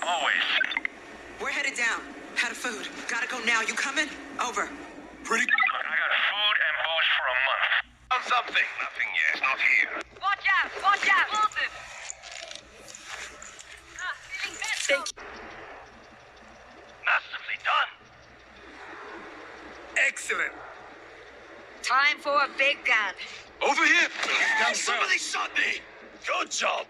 always. We're headed down. Out of food. Gotta go now. You coming? Over. Pretty good. Look, I got food and booze for a month. On something. Nothing yet. Not here. Watch out! Watch out! Explosive! Feeling better. Massively done. Excellent. Time for a big gun. Over here. Somebody shot me. Good job.